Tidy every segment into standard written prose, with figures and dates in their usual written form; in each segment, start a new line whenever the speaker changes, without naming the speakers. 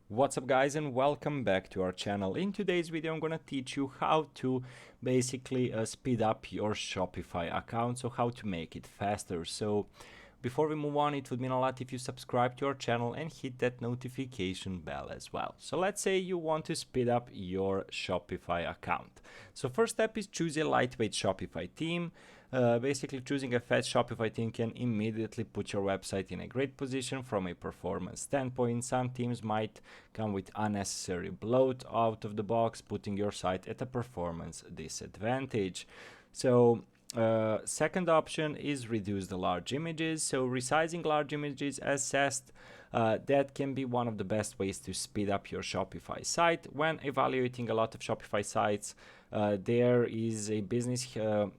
What's up guys, and welcome back to our channel. In today's video I'm gonna teach you how to basically speed up your Shopify account, so how to make it faster. So before we move on, it would mean a lot if you subscribe to our channel and hit that notification bell as well. So let's say you want to speed up your Shopify account. So first step is choose a lightweight Shopify theme. Basically, choosing a fast Shopify theme can immediately put your website in a great position from a performance standpoint. Some themes might come with unnecessary bloat out of the box, putting your site at a performance disadvantage. So second option is reduce the large images. So resizing large images as said, that can be one of the best ways to speed up your Shopify site. When evaluating a lot of Shopify sites, there is a business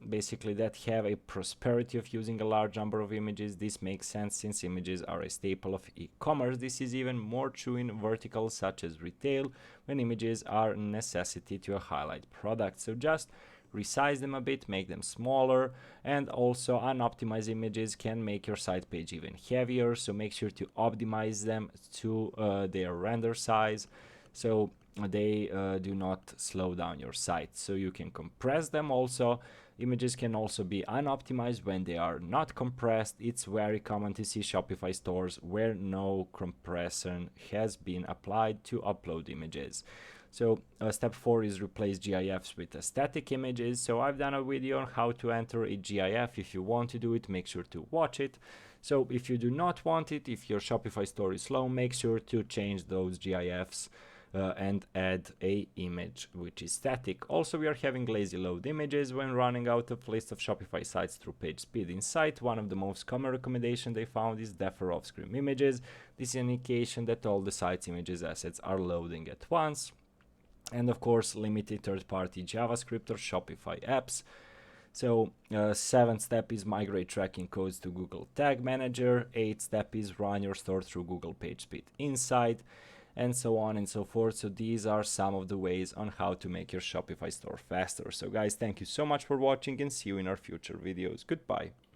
basically that have a prosperity of using a large number of images. This makes sense since images are a staple of e-commerce. This is even more true in verticals such as retail, when images are a necessity to highlight products. So just resize them a bit, make them smaller, and also unoptimized images can make your site page even heavier, so make sure to optimize them to their render size so they do not slow down your site. So you can compress them also. Images can also be unoptimized when they are not compressed. It's very common to see Shopify stores where no compression has been applied to upload images. So step 4 is replace GIFs with static images. So I've done a video on how to enter a GIF. If you want to do it, make sure to watch it. So if you do not want it, if your Shopify store is slow, make sure to change those GIFs and add a image which is static. Also, we are having lazy load images when running out of list of Shopify sites through page speed insight. One of the most common recommendations they found is defer off-screen images. This is an indication that all the site's images assets are loading at once. And of course, limited third-party JavaScript or Shopify apps. So seventh step is migrate tracking codes to Google Tag Manager. Eighth step is run your store through Google PageSpeed Insight, and so on and so forth. So these are some of the ways on how to make your Shopify store faster. So guys, thank you so much for watching and see you in our future videos. Goodbye.